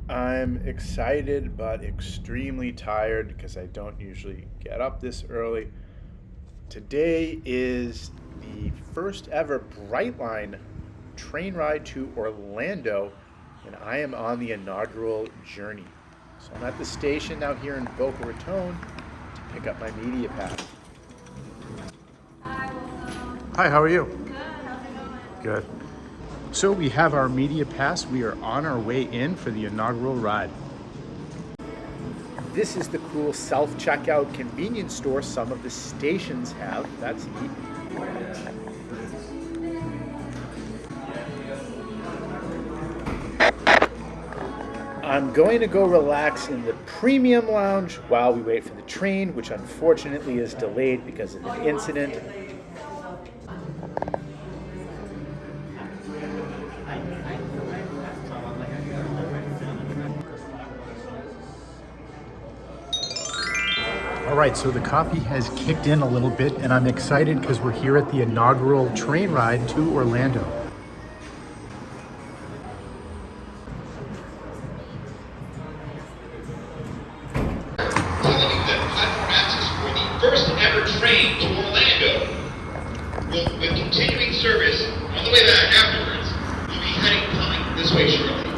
I'm excited but extremely tired because I don't usually get up this early. Today is the first ever Brightline train ride to Orlando, and I am on the inaugural journey. So I'm at the station now here in Boca Raton to pick up my media pass. Hi, how are you? Good. So we have our media pass. We are on our way in for the inaugural ride. This is the cool self-checkout convenience store some of the stations have. That's neat. I'm going to go relax in the premium lounge while we wait for the train, which unfortunately is delayed because of an incident. All right, so the coffee has kicked in a little bit, and I'm excited because we're here at the inaugural train ride to Orlando. For the first ever train to Orlando. With continuing service on the way back afterwards, we'll be coming this way shortly.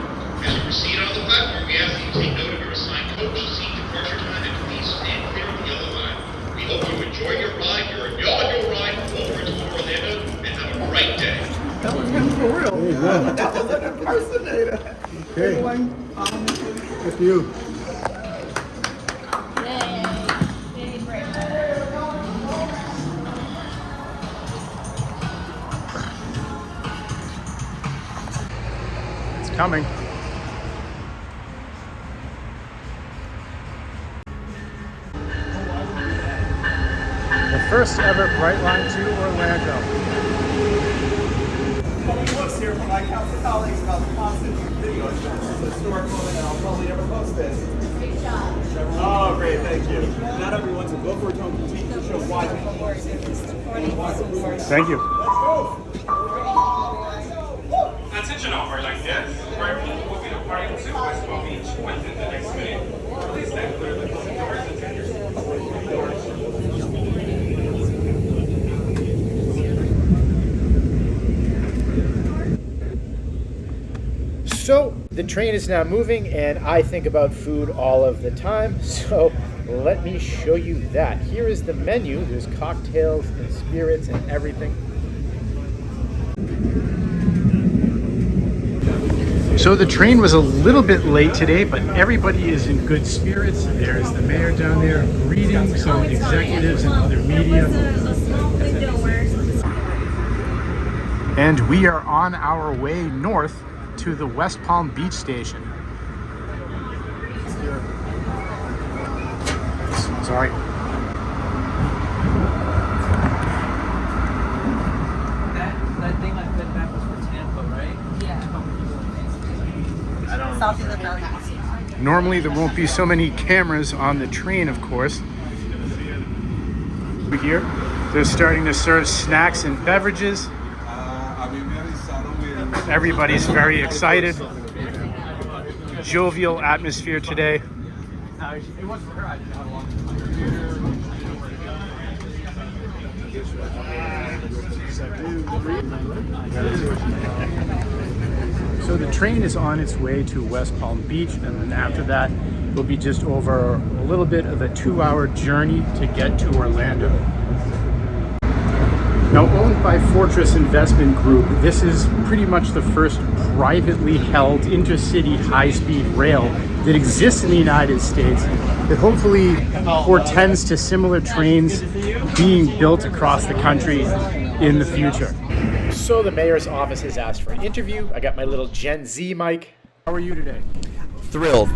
As you proceed on the platform, we ask that you take note of your assigned coach, seat, departure time, and please stand clear of the yellow line. We hope you enjoy your ride, your inaugural ride over to Orlando, and have a bright day. That was him for real. That was an impersonator. Okay. With you. It's coming. The first ever Brightline to Orlando. Books here from my council colleagues about the constant videos. This is a historic moment, and I'll probably never post this. Great job. Oh, great, thank you. Not everyone's in Boca Raton continues to show why. Thank you. Attention all like this. Brightline will be departing to West Palm Beach within the next minute. Please stand clear of the closing doors and turn your doors. So the train is now moving, and I think about food all of the time. So let me show you that. Here is the menu. There's cocktails and spirits and everything. So the train was a little bit late today, but everybody is in good spirits. There's the mayor down there greeting some executives and other media. And we are on our way north to the West Palm Beach station. Sorry. That thing I fed back was for Tampa, right? I don't know. Normally there won't be so many cameras on the train, of course. Over here, they're starting to serve snacks and beverages. Everybody's very excited. Jovial atmosphere today. It was for her. I didn't know how long. So the train is on its way to West Palm Beach, and then after that, it'll be just over a little bit of a 2-hour journey to get to Orlando. Now, owned by Fortress Investment Group, this is pretty much the first privately held intercity high-speed rail that exists in the United States, that hopefully portends to similar trains being built across the country in the future. So the mayor's office has asked for an interview. I got my little Gen Z mic. How are you today? Thrilled.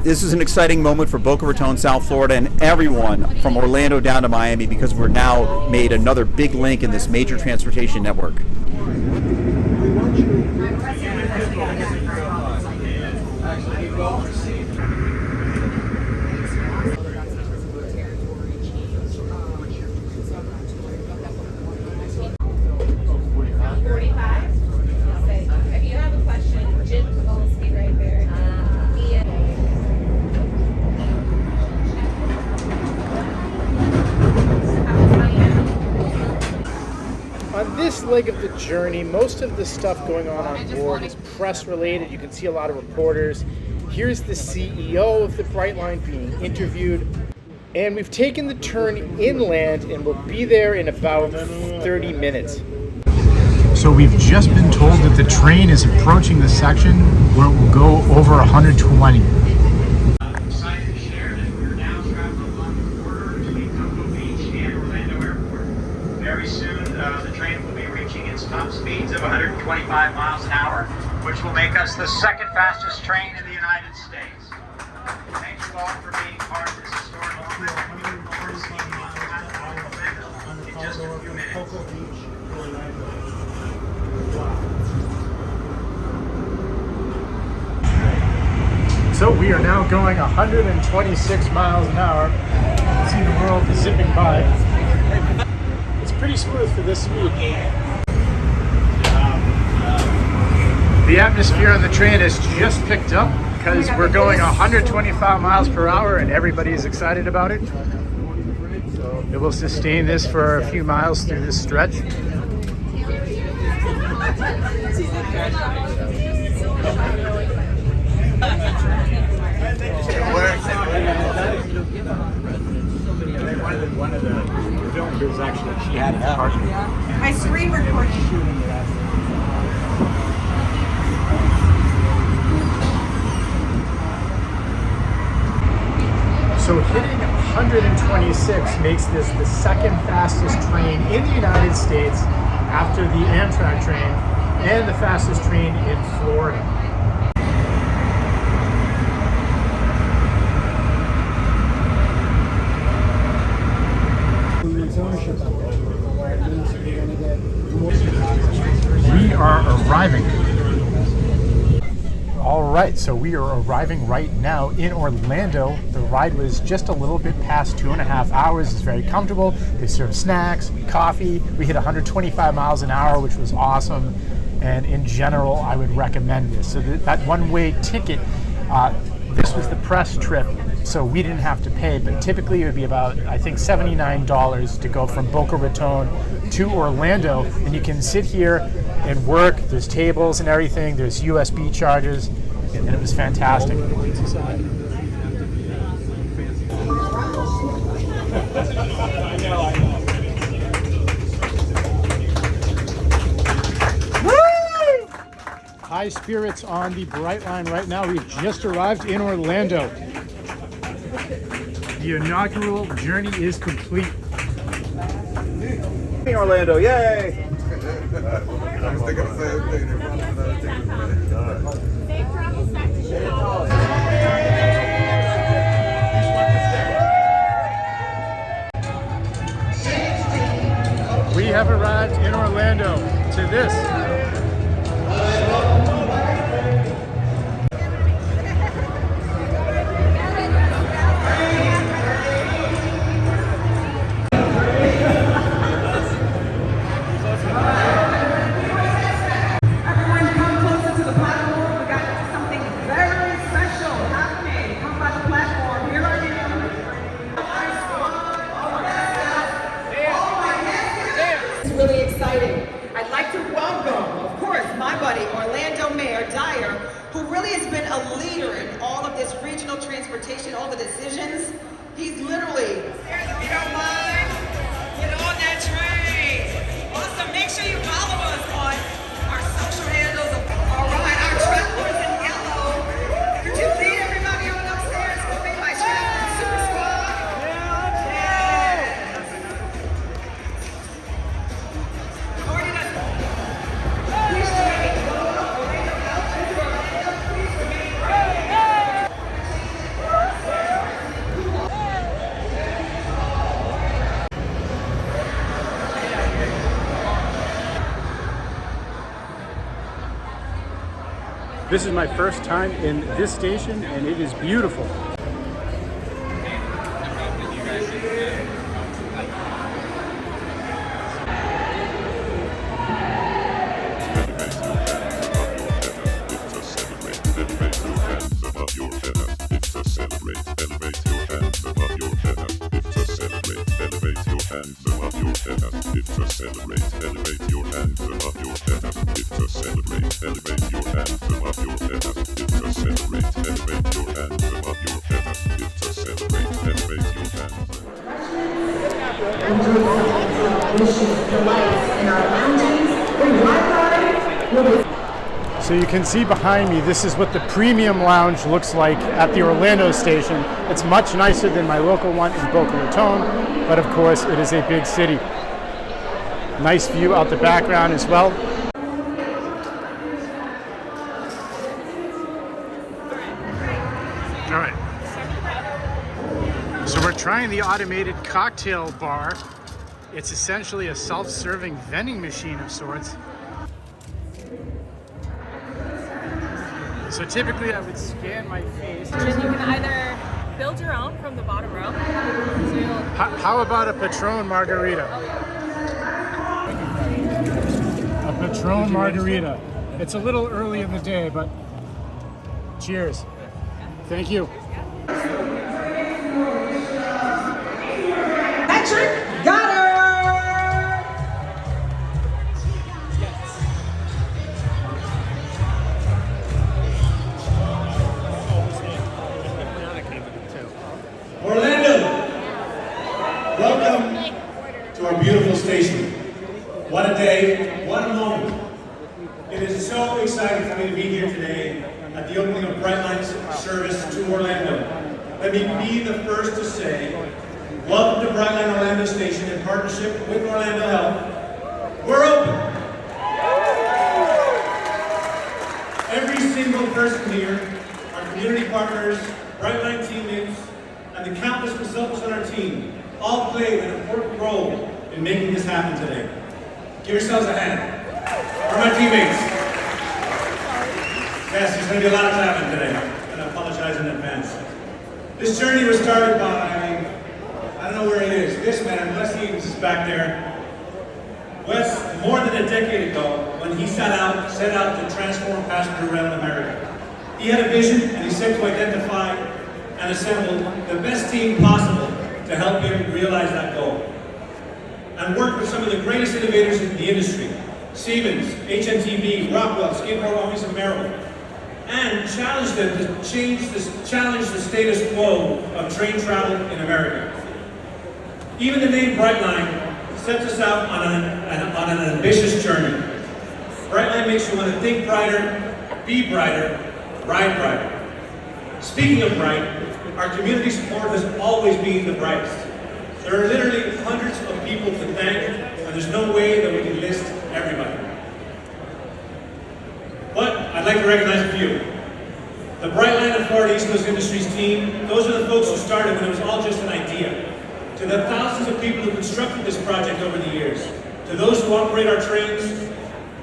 This is an exciting moment for Boca Raton, South Florida, and everyone from Orlando down to Miami, because we're now made another big link in this major transportation network. If you have a question, Jim will be right there. leg of the journey. Most of the stuff going on board is press related. You can see a lot of reporters. Here's the CEO of the Brightline being interviewed. And we've taken the turn inland and we'll be there in about 30 minutes. So we've just been told that the train is approaching the section where it will go over 120. Excited to share that we're now traveling along the border between Cocoa Beach and Orlando Airport. Very soon, the train will be reaching its top speeds of 125 miles an hour, which will make us the second fastest train in the United States. Thank you all for being part of this historic moment. We look forward to seeing you on Orlando in just a few minutes. So we are now going 126 miles an hour. See the world zipping by. It's pretty smooth for this speed. The atmosphere on the train has just picked up because we're going 125 miles per hour and everybody is excited about it. So it will sustain this for a few miles through this stretch. One of the filmmakers actually, she had a partner. My screen recording. So hitting 126 makes this the second fastest train in the United States after the Amtrak train and the fastest train in Florida. We are arriving. All right, so we are arriving right now in Orlando. The ride was just a little bit past 2.5 hours. It's very comfortable. They serve snacks, coffee. We hit 125 miles an hour, which was awesome. And in general, I would recommend this. So that one-way ticket, this was the press trip, so we didn't have to pay, but typically it would be about, I think, $79 to go from Boca Raton to Orlando, and you can sit here and work. There's tables and everything. There's USB chargers, and it was fantastic. High spirits on the Brightline right now. We've just arrived in Orlando. The inaugural journey is complete. Orlando, yay! We have arrived in Orlando to this. Really exciting. I'd like to welcome, of course, my buddy, Orlando Mayor Dyer, who really has been a leader in all of this regional transportation, all the decisions. He's literally, if you don't mind, get on that train. Also, make sure you follow us on our social handles. All right, our travelers in yellow. Could you lead everybody on upstairs with me, my traveling super squad? This is my first time in this station, and it is beautiful. It's a celebrate. Elevate your hands above your head as if to celebrate. Elevate your hands above your head as if to celebrate. Elevate your hands above your head as if to celebrate. Elevate your hands. Enjoy some delicious delights in our lounges. Bring Wi-Fi. So you can see behind me, this is what the premium lounge looks like at the Orlando station. It's much nicer than my local one in Boca Raton, but of course it is a big city. Nice view out the background as well. All right. So we're trying the automated cocktail bar. It's essentially a self-serving vending machine of sorts. So typically I would scan my face. And you can either build your own from the bottom row. So how about a Patron margarita? Oh, yeah. A Patron margarita. It's a little early in the day, but cheers. Thank you. Patrick, got her! Orlando, welcome to our beautiful station. What a day, what a moment. It is so exciting for me to be here today at the opening of Brightline's service to Orlando. Let me be the first to say, welcome to Brightline Orlando Station in partnership with Orlando Health. We're open. Every single person here, our community partners, Brightline teammates, and the countless consultants on our team all played an important role in making this happen today. Give yourselves a hand. Where are my teammates? Yes, there's going to be a lot of clapping today, and I apologize in advance. This journey was started by, I don't know where it is, this man, Wes Eames is back there. Wes, more than a decade ago, when he set out to transform passenger rail in America. He had a vision, and he set to identify and assemble the best team possible to help him realize that goal. And worked with some of the greatest innovators in the industry, Siemens, HNTB, Rockwell, Skid Row, Armies of Maryland, and challenged them to challenge the status quo of train travel in America. Even the name Brightline sets us out on an ambitious journey. Brightline makes you want to think brighter, be brighter, ride brighter. Speaking of bright, our community support has always been the brightest. There are literally hundreds of people to thank, and there's no way that we can list everybody. But I'd like to recognize a few. The Brightline and Florida East Coast Industries team, those are the folks who started when it was all just an idea. To the thousands of people who constructed this project over the years, to those who operate our trains,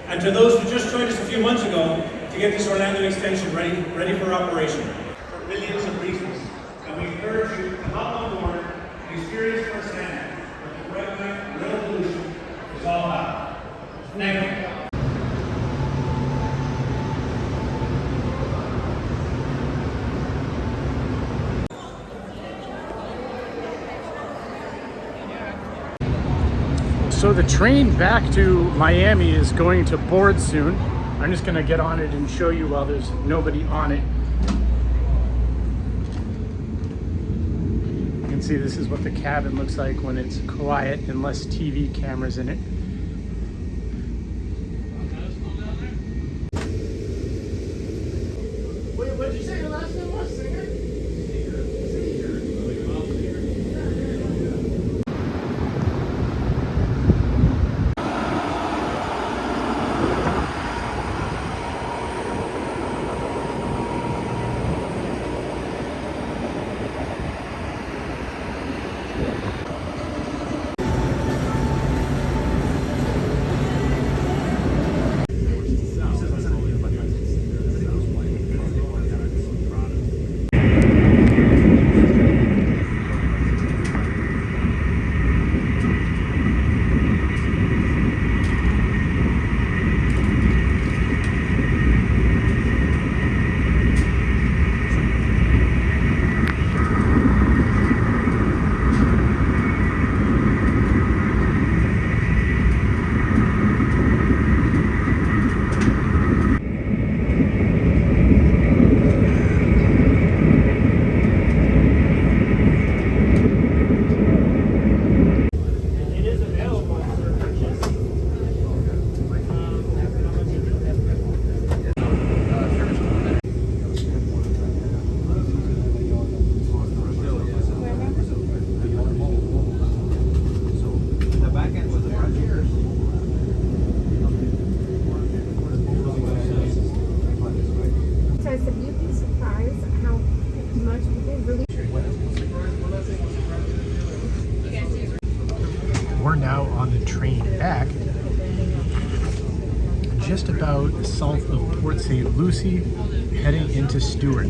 and to those who just joined us a few months ago to get this Orlando extension ready for operation. For millions of reasons, and we urge you to hop on board and experience firsthand what the Brightline revolution is all about. Thank you. So the train back to Miami is going to board soon. I'm just going to get on it and show you while there's nobody on it. You can see this is what the cabin looks like when it's quiet and less TV cameras in it. Wait, what did you say your last name was, singer? you'd be surprised how much people really. We're now on the train back, just about south of Port St. Lucie, heading into Stewart.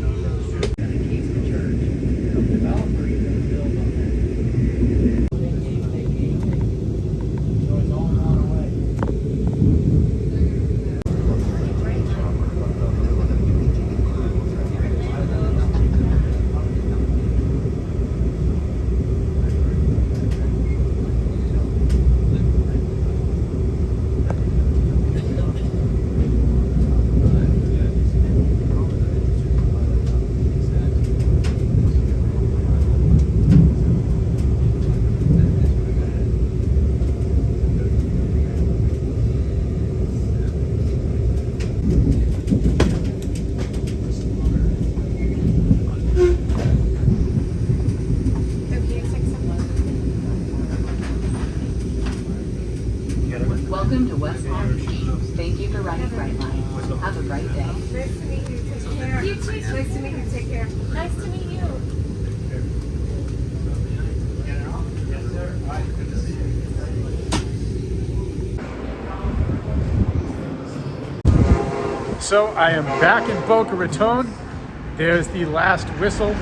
Welcome to West Palm Beach. Thank you for riding Brightline. Have a bright day. Nice to meet you. Take care. You too. Nice to meet you. Take care. Nice to meet you. So I am back in Boca Raton. There's the last whistle.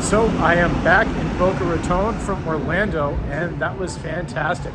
So I am back in Boca Raton from Orlando, and that was fantastic.